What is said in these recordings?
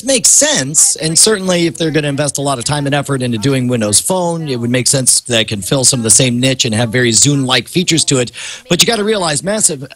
makes sense, and certainly if they're going to invest a lot of time and effort into doing Windows Phone, it would make sense that it can fill some of the same niche and have very Zune-like features to it. But you got to realize massive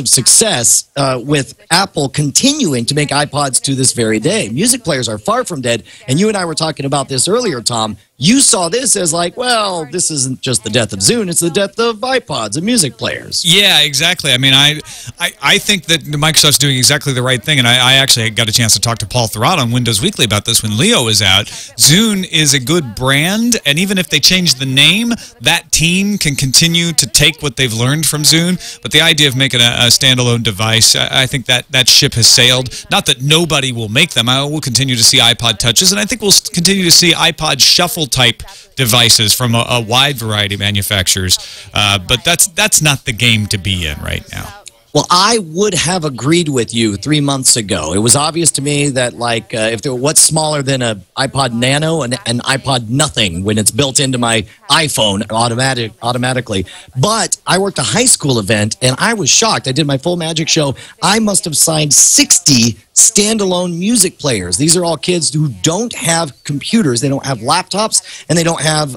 success with Apple continuing to make iPods to this very day. Music players are far from dead, and you and I were talking about this earlier, Tom. You saw this as like, well, this isn't just the death of Zune, it's the death of iPods and music players. Yeah, exactly. I mean, I think that Microsoft's doing exactly the right thing, and I actually got a chance to talk to Paul Thurrott on Windows Weekly about this when Leo was out. Zune is a good brand, and even if they change the name, that team can continue to take what they've learned from Zune. But the idea of making a standalone device, I think that ship has sailed. Not that nobody will make them. I will continue to see iPod Touches, and I think we'll continue to see iPod Shuffle type devices from a wide variety of manufacturers. But that's not the game to be in right now. Well, I would have agreed with you 3 months ago. It was obvious to me that, like, if there what's smaller than an iPod Nano and an iPod Nothing when it's built into my iPhone automatically. But I worked a high school event, and I was shocked. I did my full Magic show. I must have signed 60 standalone music players. These are all kids who don't have computers, they don't have laptops, and they don't have,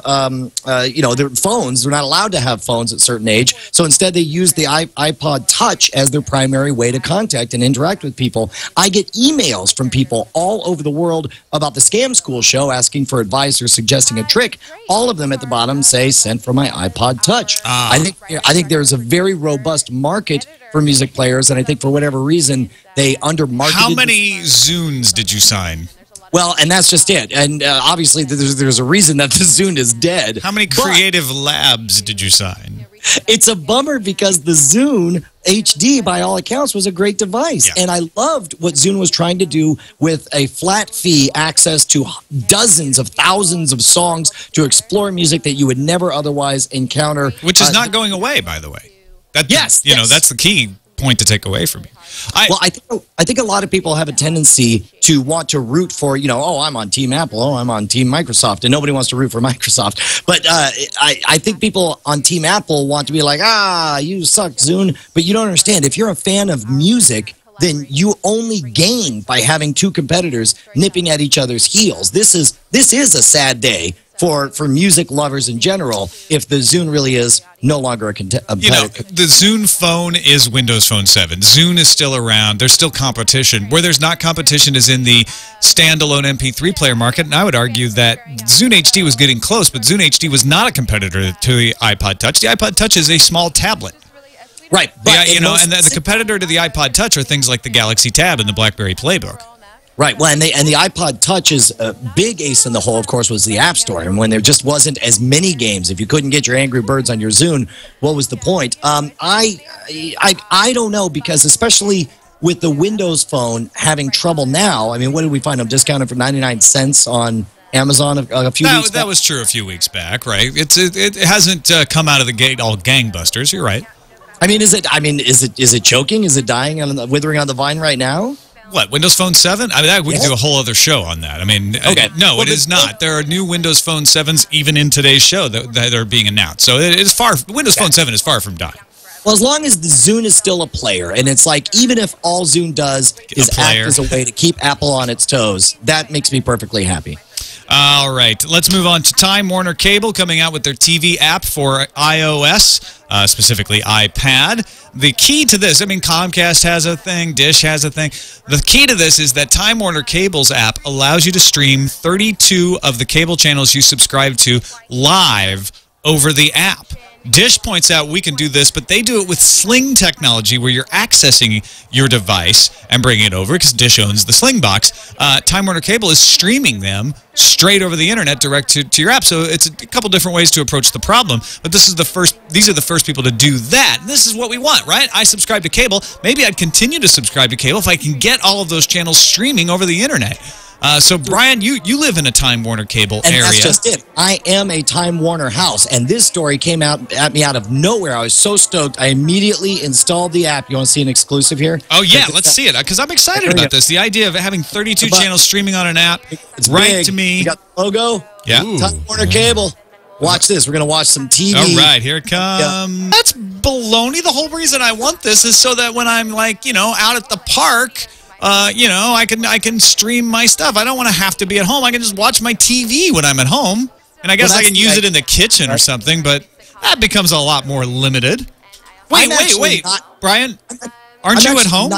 their phones. They're not allowed to have phones at a certain age. So instead, they use the iPod Touch as their primary way to contact and interact with people. I get emails from people all over the world about the Scam School show asking for advice or suggesting a trick. All of them at the bottom say, sent from my iPod Touch. I think there's a very robust market for music players, and I think for whatever reason, they undermarketed. How many Zunes did you sign? Well, and that's just it. And obviously, there's a reason that the Zune is dead. How many Creative Labs did you sign? It's a bummer because the Zune HD, by all accounts, was a great device. Yeah. And I loved what Zune was trying to do with a flat fee, access to dozens of thousands of songs to explore music that you would never otherwise encounter. Which is not going away, by the way. Yes. That's the key point to take away from you. I think a lot of people have a tendency to want to root for, oh, I'm on Team Apple, oh, I'm on Team Microsoft, and nobody wants to root for Microsoft. But I think people on Team Apple want to be like, you suck, Zune. But you don't understand. If you're a fan of music, then you only gain by having two competitors nipping at each other's heels. This is a sad day for music lovers in general if the Zune really is no longer a competitor. The Zune Phone is Windows Phone 7. Zune is still around. There's still competition. Where there's not competition is in the standalone MP3 player market, and I would argue that Zune HD was getting close, but Zune HD was not a competitor to the iPod Touch. The iPod Touch is a small tablet. Right. But and the competitor to the iPod Touch are things like the Galaxy Tab and the BlackBerry Playbook. Right. Well, and the iPod Touch's big ace in the hole, of course, was the App Store. And when there just wasn't as many games, if you couldn't get your Angry Birds on your Zune, what was the point? I don't know, because especially with the Windows Phone having trouble now, I mean, what did we find them discounted for 99 cents on Amazon a few weeks back? That was true a few weeks back, right? It hasn't come out of the gate all gangbusters. You're right. I mean, is it choking? Is it dying and withering on the vine right now? What, Windows Phone 7? I mean, we could do a whole other show on that. I mean, okay. No, it is not. There are new Windows Phone 7s even in today's show that are being announced. So it is Windows Phone 7 is far from dying. Well, as long as the Zune is still a player, and it's like, even if all Zune does is act as a way to keep Apple on its toes, that makes me perfectly happy. All right, let's move on to Time Warner Cable coming out with their TV app for iOS, specifically iPad. The key to this, I mean, Comcast has a thing, Dish has a thing. The key to this is that Time Warner Cable's app allows you to stream 32 of the cable channels you subscribe to live over the app. Dish points out we can do this, but they do it with Sling technology, where you're accessing your device and bringing it over, because Dish owns the Sling box. Time Warner Cable is streaming them straight over the internet direct to your app. So it's a couple different ways to approach the problem, but these are the first people to do that. And this is what we want, right? I subscribe to cable. Maybe I'd continue to subscribe to cable if I can get all of those channels streaming over the internet. So, Brian, you live in a Time Warner Cable area. And that's just it. I am a Time Warner house, and this story came at me out of nowhere. I was so stoked. I immediately installed the app. You want to see an exclusive here? Oh, yeah, let's see it, because I'm excited about this. The idea of having 32 channels streaming on an app, it's right big. to me. You got the logo? Yeah. Time Warner Cable. Watch this. We're going to watch some TV. All right, here it comes. Yeah. That's baloney. The whole reason I want this is so that when I'm, like, out at the park, you know, I can stream my stuff. I don't want to have to be at home. I can just watch my TV when I'm at home. And I guess I can use it in the kitchen or something, but that becomes a lot more limited. Wait, Brian, aren't you at home?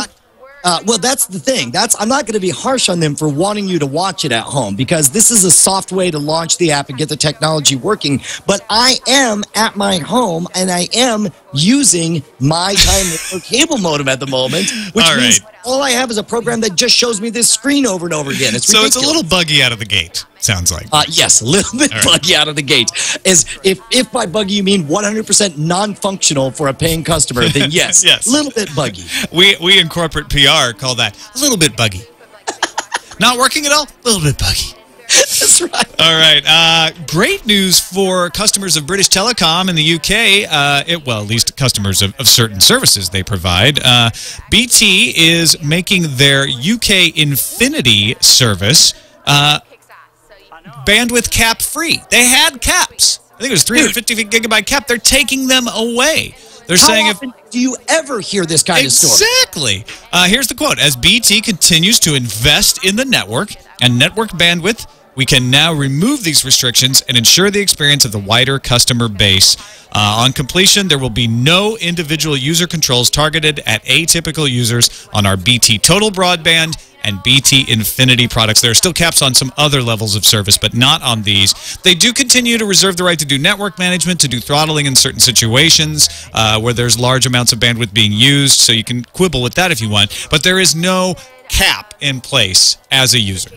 Well, that's the thing. I'm not going to be harsh on them for wanting you to watch it at home because this is a soft way to launch the app and get the technology working. But I am at my home and I am using my Time Warner cable modem at the moment, which means all I have is a program that just shows me this screen over and over again. It's ridiculous. So it's a little buggy out of the gate, sounds like. Yes, a little bit buggy out of the gate. If by buggy you mean 100% non-functional for a paying customer, then yes, a little bit buggy. We in corporate PR call that a little bit buggy. Not working at all? A little bit buggy. That's right. All right. Great news for customers of British Telecom in the UK. Well, at least customers of certain services they provide. BT is making their UK Infinity service bandwidth cap free. They had caps. I think it was 350 gigabyte cap. They're taking them away. They're saying How often do you ever hear this kind of story? Exactly. Here's the quote. As BT continues to invest in the network and network bandwidth, we can now remove these restrictions and ensure the experience of the wider customer base. On completion, there will be no individual user controls targeted at atypical users on our BT Total Broadband and BT Infinity products. There are still caps on some other levels of service, but not on these. They do continue to reserve the right to do network management, to do throttling in certain situations where there's large amounts of bandwidth being used, so you can quibble with that if you want. But there is no cap in place as a user.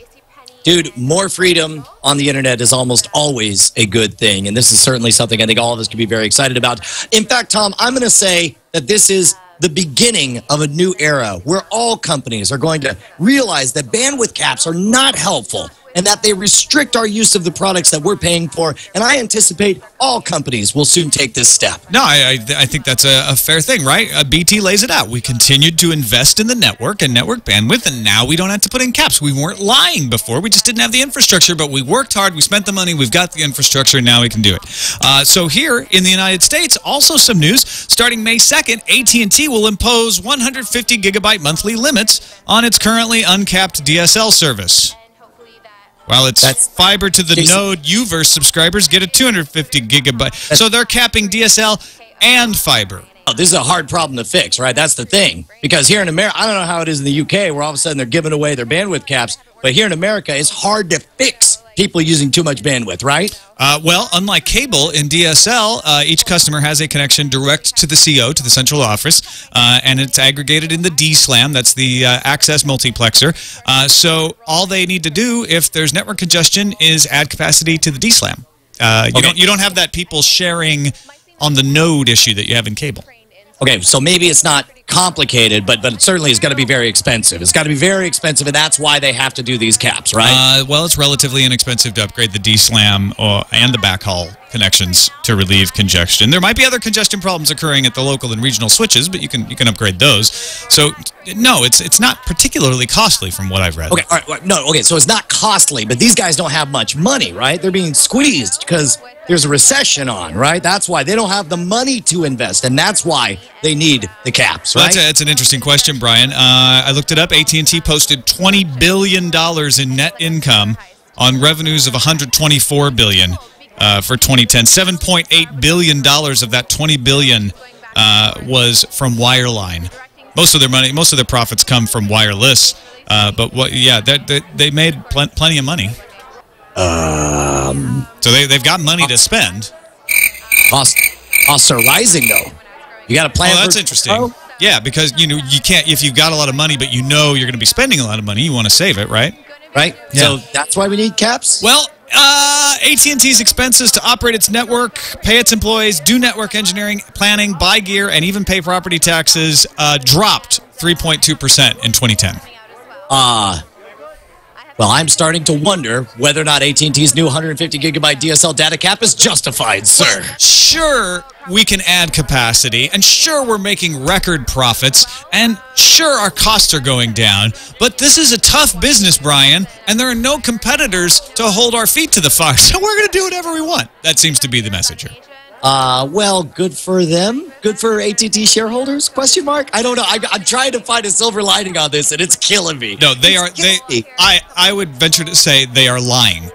Dude, more freedom on the internet is almost always a good thing, and this is certainly something I think all of us can be very excited about. In fact, Tom, I'm going to say that this is the beginning of a new era where all companies are going to realize that bandwidth caps are not helpful and that they restrict our use of the products that we're paying for. And I anticipate all companies will soon take this step. No, I think that's a fair thing, right? BT lays it out. We continued to invest in the network and network bandwidth, and now we don't have to put in caps. We weren't lying before. We just didn't have the infrastructure, but we worked hard. We spent the money. We've got the infrastructure, and now we can do it. So here in the United States, also some news. Starting May 2nd, AT&T will impose 150 gigabyte monthly limits on its currently uncapped DSL service. While it's fiber to the node UVerse subscribers get a 250 gigabyte. So they're capping DSL and fiber. Oh, this is a hard problem to fix, right? That's the thing. Because here in America, I don't know how it is in the UK, where all of a sudden they're giving away their bandwidth caps. But here in America, it's hard to fix people using too much bandwidth, right? Well, unlike cable, in DSL, each customer has a connection direct to the CO, to the central office, and it's aggregated in the DSLAM. That's the access multiplexer. So all they need to do, if there's network congestion, is add capacity to the DSLAM. You don't have that people sharing on the node issue that you have in cable. Okay, so maybe it's not complicated, but it certainly is going to be very expensive. It's got to be very expensive, and that's why they have to do these caps, right? Well, it's relatively inexpensive to upgrade the DSLAM and the backhaul connections to relieve congestion. There might be other congestion problems occurring at the local and regional switches, but you can upgrade those. So, no, it's not particularly costly from what I've read. Okay, all right, no, okay, so it's not costly, but these guys don't have much money, right? They're being squeezed because there's a recession on, right? That's why they don't have the money to invest, and that's why they need the caps, right? Well, that's an interesting question, Brian. I looked it up. AT&T posted $20 billion in net income on revenues of $124 billion for 2010. $7.8 billion of that $20 billion was from wireline. Most of their money, most of their profits come from wireless. But they made plenty of money. So they've got money to spend. Costs are rising, though. You got to plan. Oh, that's interesting. Yeah, because you can't, if you've got a lot of money, but you know you're going to be spending a lot of money, you want to save it, right? Right. Yeah. So that's why we need caps. Well, AT&T's expenses to operate its network, pay its employees, do network engineering, planning, buy gear, and even pay property taxes dropped 3.2% in 2010. Well, I'm starting to wonder whether or not AT&T's new 150 gigabyte DSL data cap is justified, sir. Sure, we can add capacity, and sure, we're making record profits, and sure, our costs are going down, but this is a tough business, Brian, and there are no competitors to hold our feet to the fire, so we're going to do whatever we want. That seems to be the message here. Well, good for them. Good for AT&T shareholders? Question mark? I don't know. I'm trying to find a silver lining on this, and it's killing me. No, they are. I would venture to say they are lying.